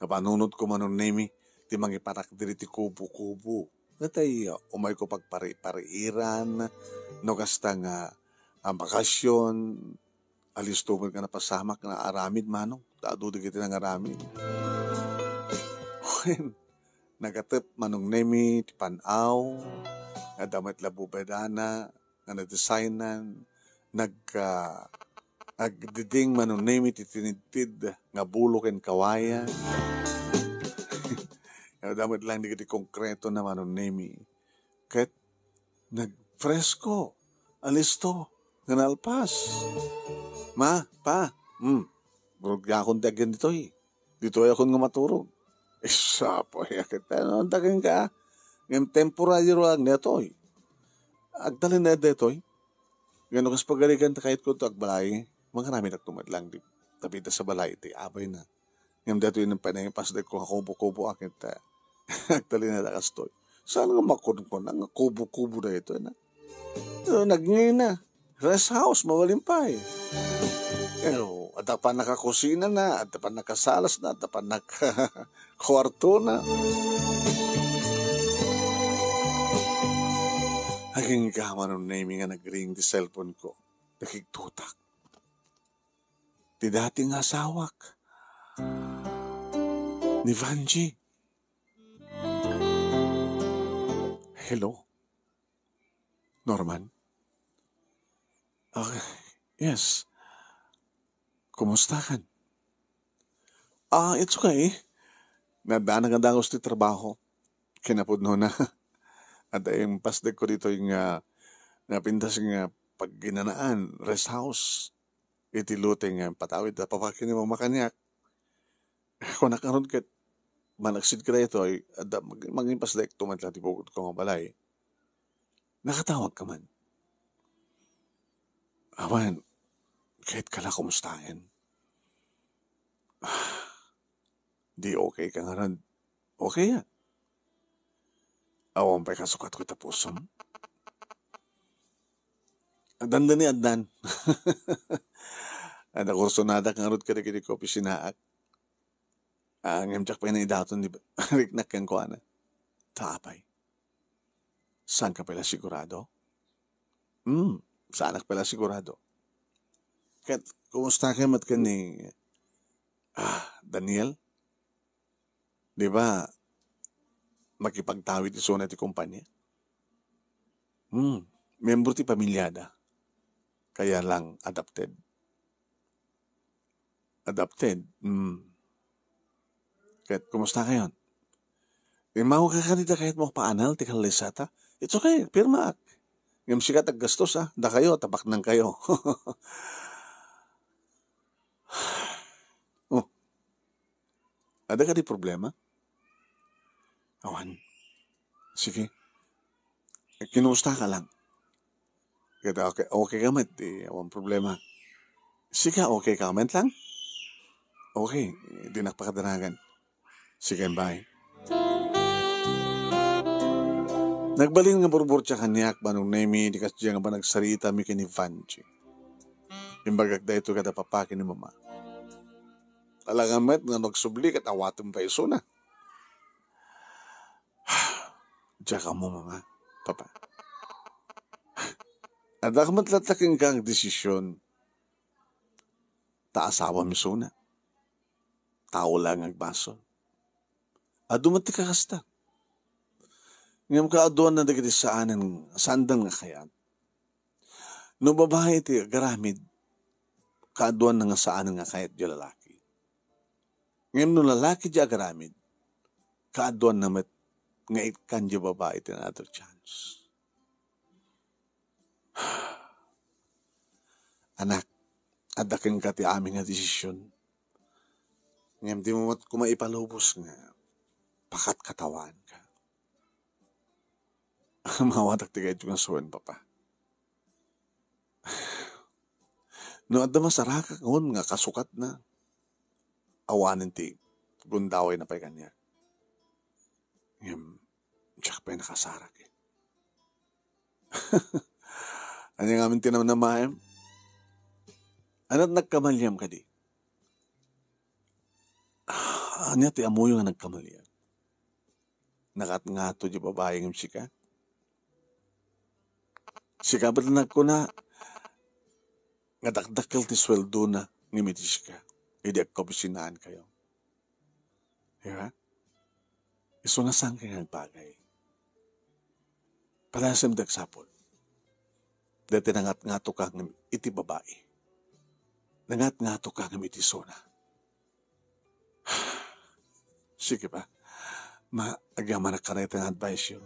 Napanunod ko manon nemi ti mangiparak diri ti kubo-kubo. Natay umay ko pagpari-pariiran no kasta nga bakasyon alis tumod ka na pasamak na aramid manong. Tado di kita ng aramid. Nagatip manong nemi ti panaw nga damit labo bedana nga na-designan nagdiding manong nemi ti tinitid nga bulok and kawayan. Damit lang di kiti konkreto na manong nemi. Kat nagfresko alisto nga nalpas. Ma, pa, Burugya akong dagan dito eh. Dito ay akong nga maturog. Isa po, kita no, dagan ka. Ngayon temporary lang neto eh. Agdalin na dito eh. Ngayon kas pagalikan kahit ko ito agbalay, mga namin nagtumadlang di. Tapi sa balay iti, abay na. Ngayon dito yun ang panayang pasday ko kubo-kubo akit. Agdalin na dakas to. Saan nga makon ko na, nga kubo-kubo na ito na. Nagngin na. Rest house, mawalim pa eh. At pa nakakusina na, at pa nakasalas na, at pa nakakwarto na. Haging ikaman nung naming nga nag-ring di cellphone ko. Nakigtutak. Di dating asawak. Ni Vanji. Hello? Norman? Yes. Kumusta kan? It's okay. Nadaan ang dangos ti trabaho. Kinapod no na. At yung pasdag ko dito yung Napintas nga pag ginanaan, rest house, itilute nga patawid na papakin ni mama kanyak. Kung nakaroon ka, manaksid ka na ito, ay magimpas na ito, matla tibukod ko nga balay. Nakatawag ka man. Awan, kahit ka lang kumustahin. Di okay ka nga rin. Okay yan. Awan pa'y kasukat ko tapusom. Adanda ni Adan. Ada kursonada kang arot ka na kini ko pisinaak. Ang emjak pa na idaton, di ba? Riknak kang ko ana. Taapay. Saan ka pala sigurado? Saan ka pala sigurado? Kat, kumusta ka mat ka ni Daniel? Di ba, makipagtawid iso na ti kumpanya? Membro ti pamilyada. Kaya lang adopted. Adopted? Kahit kumusta kayon? Imaw ka kanita kahit mo paanal, ti kalisata. It's okay, pirma. Ngam sikat ag gastos Da kayo, tabak nang kayo. Ada ka di problema? Awan. Sige. Kinusta ka lang. Kaya okay ka mat, awan problema. Sige, okay ka mat lang? Okay, di nakpakadanagan. Sige, bye. Nagbaling nga burburtya kanyak, banong nemi, di kasya nga ba nagsarita mi kini Vanchi. Imbagag da ito kada papakin ni mama. Alangamet nga nagsubli kat awatom pa iso na. Diya ka mo, mama, papa. Ada ka matlataking kang desisyon. Taasawa mi suna. Tao lang agbason. Adumati ka kasta. Ngam ka aduan na dagiti saanan, sandal nga kayat. No babae ti garamid, kaaduan na nga saanan nga kayat di lalaki. Ngam no lalaki di agaramid, kaaduan na met nga ikan di babae ti another chance. Anak, adaking ka ti aming nga desisyon. Ngam di mo mat kumaipalubos nga, pakat katawan ka. Mawatak ti kayo nga suwan, papa. No, adda masaraka ngon nga kasukat na. Awanin ti gundaway na pa'y kanya. Ngam, tsak pa'y nakasarak eh. Ano yung amin tinam na maayam? Ano't nagkamalyam ka di? Ano ti amoy nga nagkamalyam? Nakat nga to di babae ng sika? Sika ba't nagkuna? Nga dakdakil ti sweldo na ngimitis ka. Hindi agkabisinaan kayo. Diba? Iso nga saan kayo nagpagay? Palasam dagsapol. Dati nangat-ngato ka ng iti babae. Nangat-ngato ka ng iti sona. Sige ba? Agaman na kanay ng advice yun.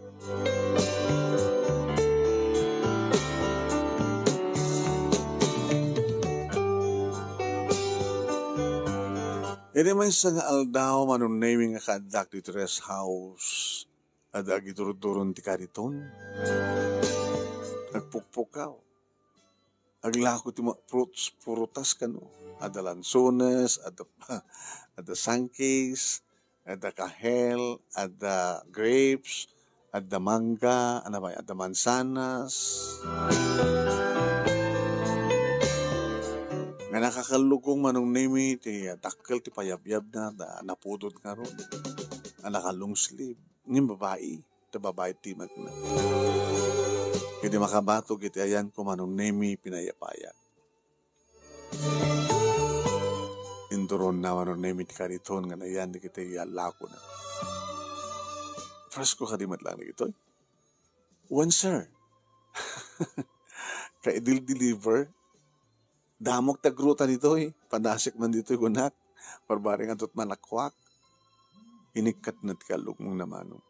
Ini man sa nga aldaw manunaming nga kadak dito rest house. Ada giturod-turon ti kariton. Nagpukpukaw. Aglako ti fruits, purutas ka no. Ada lansones, ada sangkis, ada kahel, ada grapes, ada mangga, ada mansanas. Nga nakakalugong manong nemi, ti dakkel ti payabyab na, napudod nga ron. Nakalong sleeve. Ngayon babae, ti babae timat na. Hindi makabatog, iti ayan ko manong nemi, pinayapaya. Induron na manong nemi, ti kariton, nga na yan, di kita iyalako na. Fresh ko kadimat lang na ito. One, sir. Ka-deliver. Damok tagruta dito Padasik man dito gunak. Parbaring atot manakwak. Inikat na tikalog mong namanong.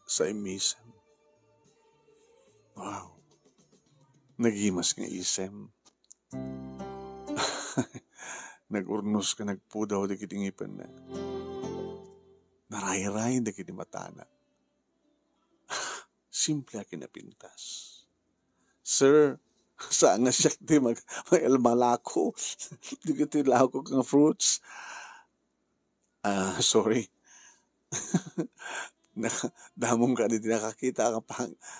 Sa imisan. Wow. Nagimas nga isem. Nagurnos ka nagpudaw di kitingipan na. Naray-ray di kiti matana. Simple akin na pintas. Sir, saan nga siya di mag-elmalako? Di kiti lako kang fruits. Sorry. Damong ka di nakakita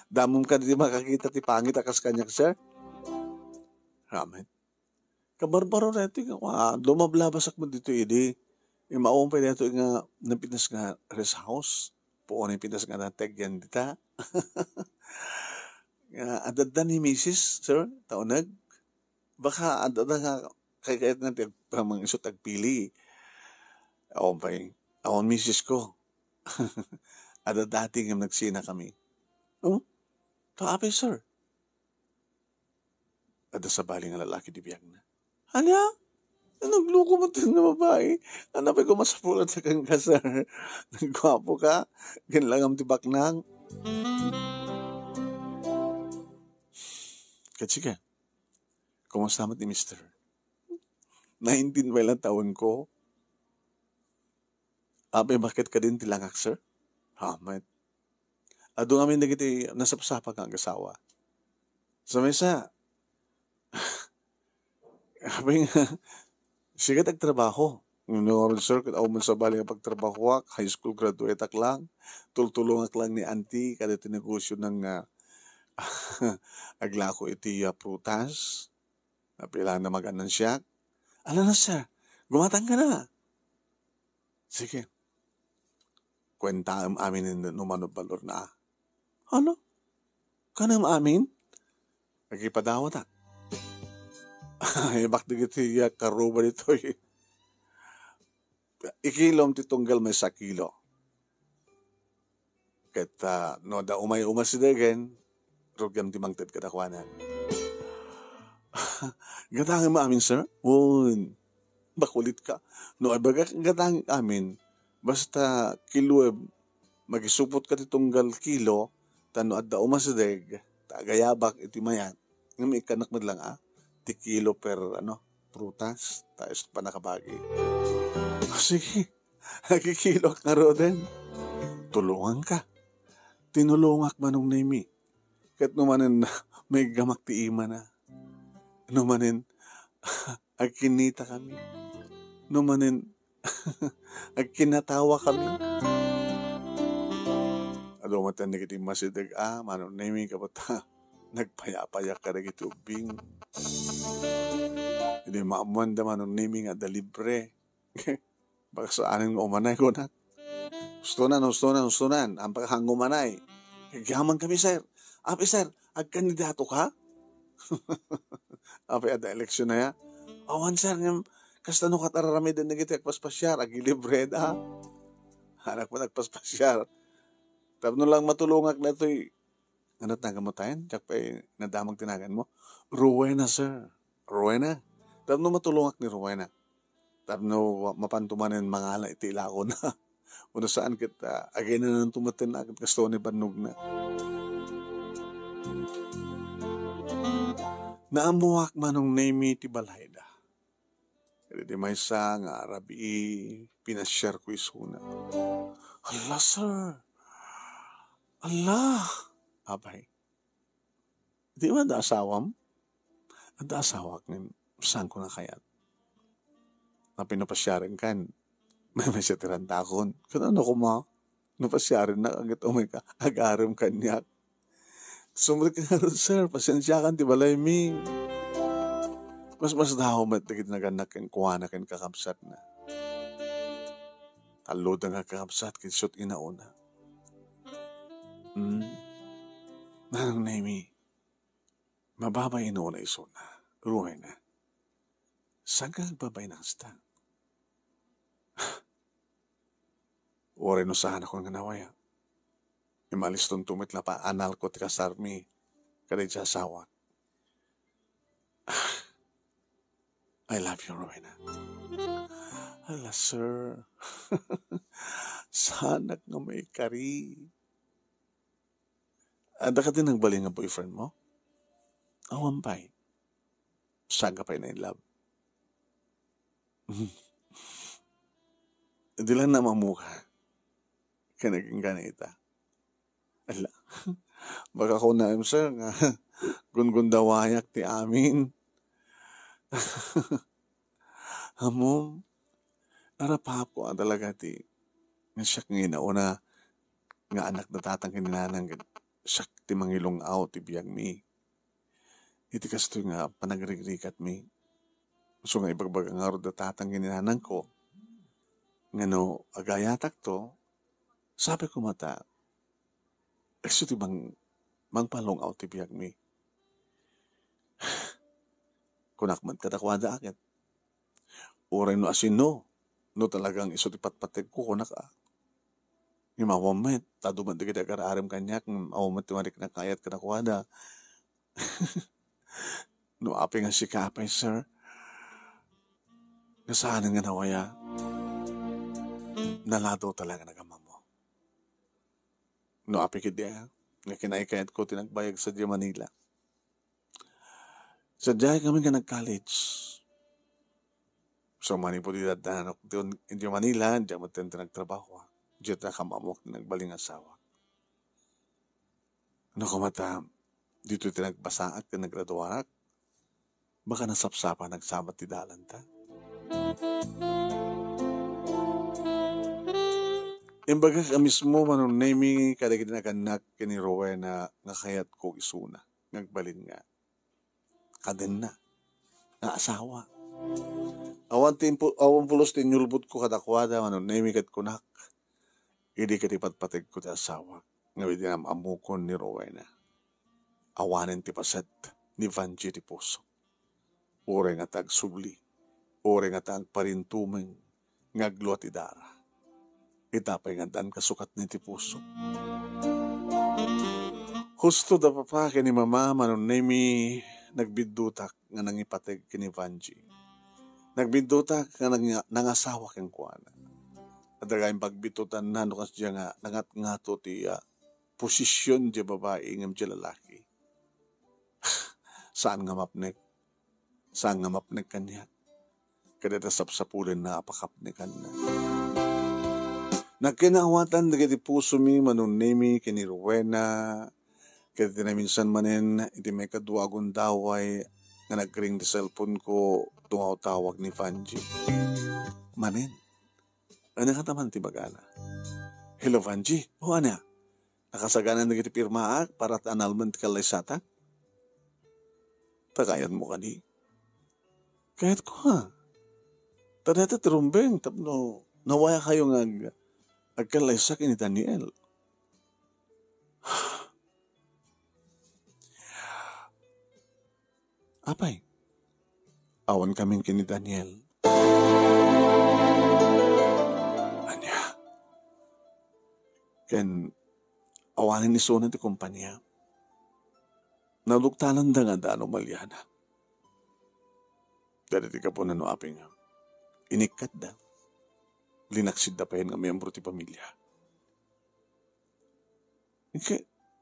damong ka di makakita ti pangit akas kanyak, sir. Ramen. Kabarbaro na ito nga, lumablabasak mo dito idi. Imaong pa dito nga napitas nga rest house. Puon yung pitas nga nateg yan dita. Adada ni Mrs. Sir, taonag. Baka adada nga kaya natin pamang iso tagpili. Aon pa yung, aon Mrs. ko. Ada dating yung nagsina kami. Oh, taapi, sir. Ada sa baling nga lalaki di biyag na. Anya? Nagluko mo din na babae. Anapay ko masapulat sa kang ka, sir. Nagwapo ka. Ganlang ang tibak nang. Katsika, kumusta mat ni Mr.? 19 ba lang taon ko? Abe, bakit ka din tilangak, sir? Hamat. Ado ngamin na kiti nasapsapa kang asawa. Sa mesa, abe nga, sigat agtrabaho. Ngayon, sir, kat ako man sa bali nga pagtrabaho ak, high school graduate ak lang, tultulong ak lang ni auntie, kada tinegosyo ng aglako iti prutas, napila na mag-anan siya. Ano na, sir? Gumatang ka na. Sige. Kwenta ang amin numano balor na. Ano? Kanang amin? Nagkipadawat ah. Ay, bakit iti karuba nito eh. Ikilom ti tunggal may 1 kilo. Ket no da umay-umas si degen, rugam ti mangted kadakwanan. Gatang amin, sir? Wun. Bakulit ka. No, ay baga gatang amin. Basta kilo magisupot ka ti tunggal kilo, tano at da umasideg, tagayabak iti mayat. Nga may kanak mo lang ti kilo per prutas, tayo pa nakabagi. Sige, nagkikilo ka roden. Tulungan ka. Tinulungak manong nemi. Kat numanin may gamak ti ima na. Numanin, agkinita kami. Numanin, agkinatawa kami. Ado matan na kiti masidag manong nemi kapata. Nagpayapayak ka na kiti ubing. Hindi maamuan da manong nemi nga da libre. Baka saan nga umanay ko na. Ustunan. Ang paghang umanay. Kagaman kami, sir. Api, sir, agkandidato ka? Api, ada eleksyon na ya. Awan, sir, kasta no katararami din nagiti agpaspasyar, agilibre da. Anak mo nagpaspasyar. Tapos lang matulungak na ito'y, ano tagamutayan? Tsak pa nadamag tinagan mo. Rowena, sir. Rowena. Tapos no matulungak ni Rowena. Tapos no mapantumanin mga ala itila ko na. Uno saan kita, agay na nang tumatin na agad kasto ni Banog na. Naamuak manong name ti balayda. Kaya di may sa nga arabi, pinasyar ko isuna. Allah, sir. Allah. Abay. Di ba da asawam? Da asawak ng saan ko na kayat? Na pinapasyarin kan. May siya tirantakon. Kano ko ma? Napasyarin na agad umay ka. Agaram kanyak. Sumuli ka nga rin, sir. Pasensya kan, di balay mi. Mas daho matigid na ganak ang kuhanak ang kakapsat na. Talod ang kakapsat kinsot inauna. Nanang naimi. Mababay inauna isuna. Ruhay na. Saan ka nagbabay na hasta? Wari no saan ako nga nawaya. Imalis tong tumit na pa anal ko ti kasarmi. Kaday sa asawa. I love you, Rowena. Hala, sir. Sanak nga may kari. Ada ka din nagbaling ang boyfriend mo? awampay. Saga pa na in love. Di lang na mamuha. Kanaging ganita. Ala. Baka ko na sir nga gungundawayak ti amin. Hamom. Arapap ko talaga ti nga siyak nga una nga anak na tatang kininanang siyak ti mangilong out ti biyag mi. Iti kasto nga panagrigrikat mi. So nga ibagbaga nga ro da tatang kininanang ko. Nga no, agayatak to, sabi ko mata, so ti mangpalong out ti biyag mi. Kunakman kadakwada akit. Uray no asin no talagang iso ti patpateg ko kunak Yung mawamit, taduman di kita kararim kanyak, mawamit ti marik na kayat kadakwada. No api nga si kapay, sir. Nasaan nga nawaya, nalado talaga nagama mo. No api kidya, nga kinaikayat ko tinagbayag sa Manila. Sa dyan kami nga nag-college. So mani po di dadaan ako di Manila, diyan mo nagtrabaho. Diyan na kamamok na nagbaling asawa. Ano kumata, dito tinagbasaak, tinagraduarak, baka nasapsapa nagsabat ti dalan ta. Imbaga ka mismo manunemi kadagid na kanak kini Rowena nga kayat ko isuna. Ngagbalin nga. Kaden na. Nga asawa. Awan pulos tinyulbut ko kadakwada manunemi kat kunak. Idi katipatpateg ko ti asawa. Ngawid na amukon ni Rowena. Awanen ti paset ni Vanji ti puso. Ure nga tagsubli. Ure nga tagparintumeng. Ngaglo ti dara. Itapay nga dan kasukat ni ti puso. Husto da papa kini mama manunemi nagbiddutak nga nangipateg kini Vanji. Nagbiddutak nga nangasawa keng kuana. At dagayang pagbitutan na nukas diya nga nangat-ngato ti posisyon diya babae ngam diya lalaki. Saan nga mapnek? Saan nga mapnek kanya? Kadata sapsapulen na apakapnek kanya. Nagkinawatan dagiti puso mi manunemi kini Rowena. Kaditi na minsan manen iti may kaduagon daway nga nagring di cellphone ko tungawtawag ni Vanji. Manen. Ano kataman ti bagana? Hello Vanji, o ana? Nakasaganan na kiti pirmaak para analman ti kalaysata? Tagayan mo kani? Kahit ko ha. Tadata tirumbeng tapno nawaya kayo nga agkalaysak ni Daniel. Apay, awan kaming kini Daniel. Ken awanin ni Sona ti kumpanya. Naluktanan da nga daano malyana. Dali ti kapo na no aping inikat da. Linaksid da pa yun nga miyembro ti pamilya.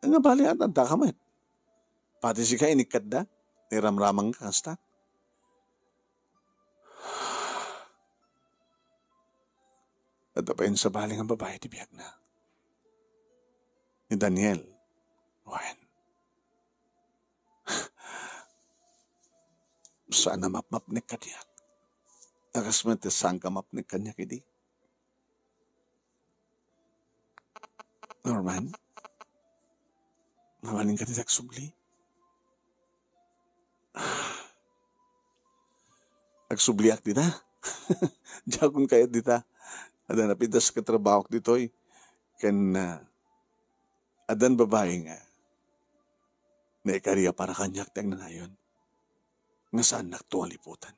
Nga bali at anda ka man. Pati si ka inikat da. Niramramang ka kasta. At pa yun sa bali nga babae ti biyag na. Ni Daniel. Wen. Saan na mapmapnik ka diyak? Akasmat saan ka mapnik ka niya kidi? Norman? Mawaling ka diyak subli? Agsubliak dita? Diakon kayat dita. Ada napitas ka trabaho dito'y. Ken adan babae nga. Naikariya para kanyak teng na ngayon. Nga saan naktuang liputan.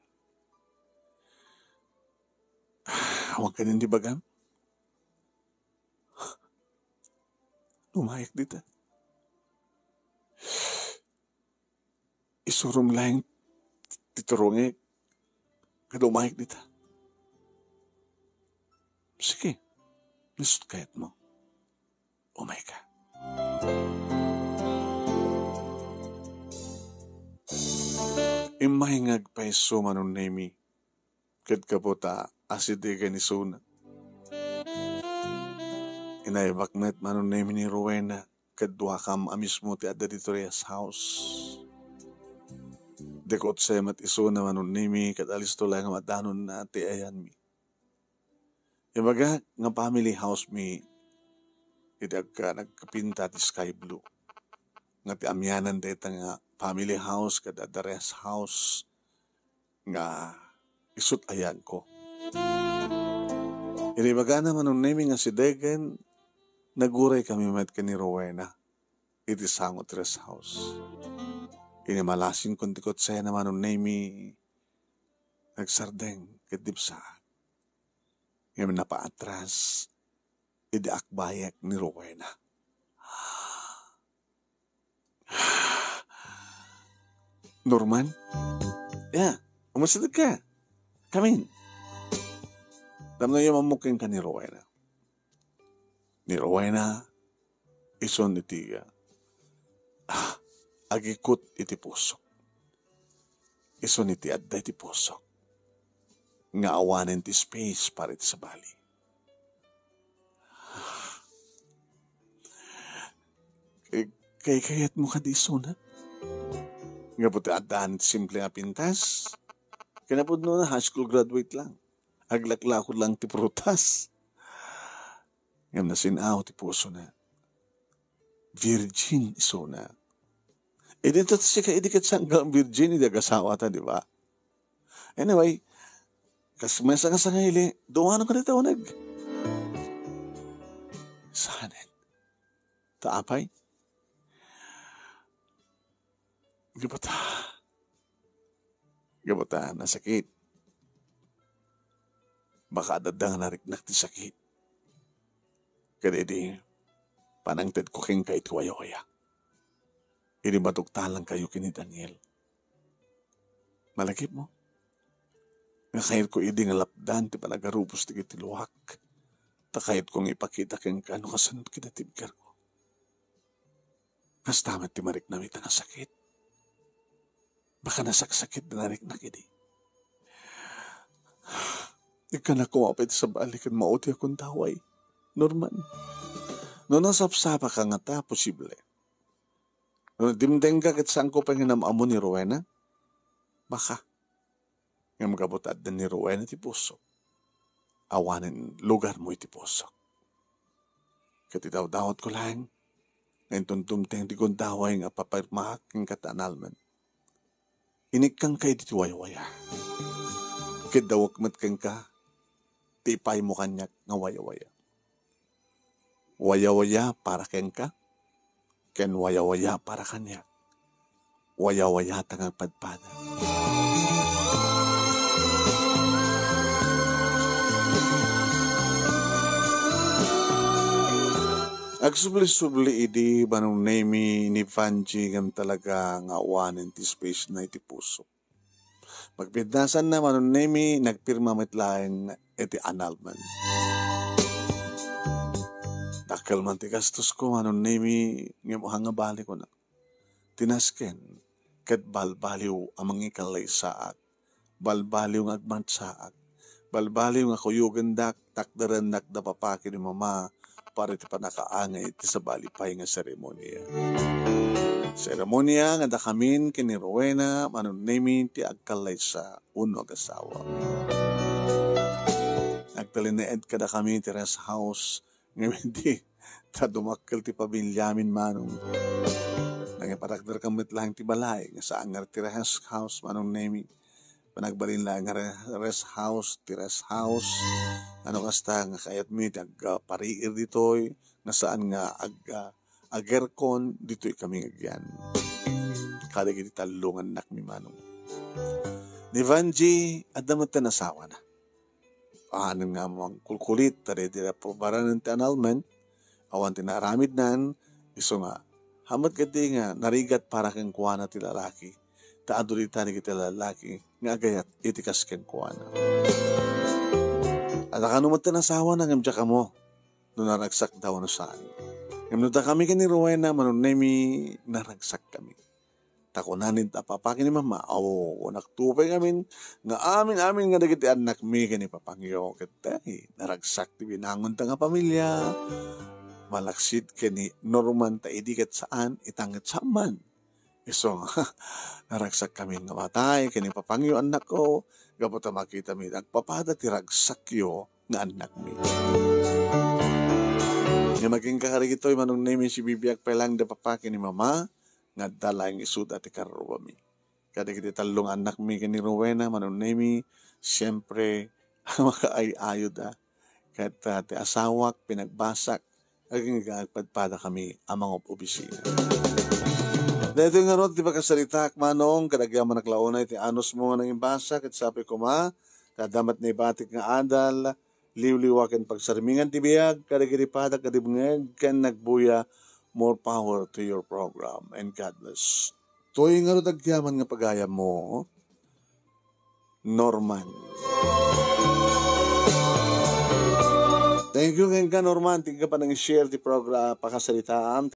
Huwag ka nindi bagam? Lumayak dita. Isurum lang titurungi. Lumayak dita. Sige. Nisut kayat mo. Oh my God. imahingag peso manon nemi, ket kaputa aside ni suna. Inaibaknet manon nemi ni Rowena, kadwa kam amismo ti adda dito reyas house. Dekot semat iso na manon nemi, kat alisto lang madanon na ti ayan mi. Ibaga nga family house mi, idag ka nagkapinta ti sky blue. Nga ti amyanan deta nga family house, kad adda reyas house, nga isut ayan ko. Inibaga na manon nemi nga si Degen, naguray kami met ka ni Rowena, iti sangot rest house. Inimalasin kong tikot saya naman nun nemi, nagsardeng kadipsa. Ngayon napaatras, iti akbayak ni Rowena. Norman? Yeah, umasidad ka. Come in. Damno yung mamuking ka ni Rowena. Ni Rowena, ison iti agikot iti pusok. Ison iti adda iti pusok. Nga awanen ti space para iti sa bali. Kayat mo ka di iso na? Nga puti addaan simple nga pintas. Kinapod no na high school graduate lang. Aglaklakod lang ti prutas. Ngam na sinaw ti puso na. Virgin iso na. E dito siya ka idikat sanggang virgin, hindi agasawa ta, di ba? Anyway, kasmesa ka sa ngayli, duwano ka na taonag. Sanin. Taapay. Gabata, nasakit. Baka dadang nariknak ti sakit. Kada di, panangted ko king kahit kuwaya-waya. Ini matugtalang kayo kini Daniel. Malagip mo? Nga kahit ko idi nga lapdan, ti panagarupos ti kitiluwak. Ta kahit kong ipakita kang kano kasanod kinatibgar ko. Kastamat ti marik na mita nga sakit. Baka nasaksakit na narik na kini. Ika na kumapit sa balikan mauti akong taway. Norman. No nasapsapa ka nga ta, posible. No dimdeng ka kat saan ko pa nga namamo ni Rowena? Baka. Nga magabutad na ni Rowena ti puso. Awanin lugar mo iti puso. Katitaw-dawat ko lang. Ngayon tuntumteng di kong daway nga papirmahak ng katanalman. Inikang kay diti waya-waya. Kadawak mat kang ka, tipay mo kanyak nga waya-waya. Waya-waya para ken ka, ken waya-waya para kanyak. Waya-waya tangang padpada. Agsubli-subli idi banong nemi ni Vanji ngam talaga nga awanin ti space na iti puso. Magpidnasan na manong nemi nagpirma mitlaeng iti annulment. Takal man ti gastos ko manon nemi ngem hanga bali ko na. Tinasken ket balbaliw amang ikalay saat. Balbaliw ng agmant saat. Balbaliw nga kuyugan dak takdaran nakda papaki ni mama para iti panakaangay iti sa balipay nga seremonya. Seremonya nga da kamin kini Rowena manon nemi ti agkalay sa uno agasawa. Nagtalineed kada kami ti rest house ngayon di tadumakkel ti pabilyamin manong. Nangiparakdar kamit lang ti balay nga saan nga ti rest house manong nemi. Panagbalin lang nga rest house, ti rest house. Ano kasta nga kayat mi pariir ditoy nga saan nga agerkon ditoy kami agyan. Kada giti talungan nak mi manong. Ni Vanji adamat na nasawa na. Ahanan nga mga kulkulit tari tira probaran ng annulment awan tinaramid nan iso nga hamat gati nga narigat para kang kuwana ti lalaki taadurita ni kita lalaki nga agayat itikas ken kuwana. At akanumat na nasawa na ngam ka mo no naragsak daw no saan. Ngam no kami kani Rowena manon nemi naragsak kami. takunanin tapapakin ni mama. Naktupay amin, nga amin nga dagiti anak mi kani papangyo. Katay, naragsak ti binangon ta nga pamilya. Malaksit kani Norman ta idikat saan, itangat saman. So, naragsak kami nga matay, kani papangyo anak ko, gabot ta makita mi, nagpapada ti ragsakyo nga anak mi. Nga maging kakarigitoy, manong name si bibiyag pelang da papakin ni mama, nga dalang isud at ikaruwa mi. Kada kiti talong anak mi kani Rowena, manong name, siyempre, makaay-ayod Kat ti asawak, pinagbasak, aging gagpadpada kami amang opisina. Dito nga ron, di ba kasalita, manong, kadagyaman naklaunay, ti anos mo nga nang imbasak, at sabi ko tadamat na ibatik nga adal, liwliwakan pagsarmingan ti biyag, kadagiripada, kadibungeg, kan nagbuya, more power to your program, and God bless. Toy nga ron, dagyaman nga pagaya mo, Norman. Thank you, Norman. Tingka pa nang share ti program, pakasalitaan.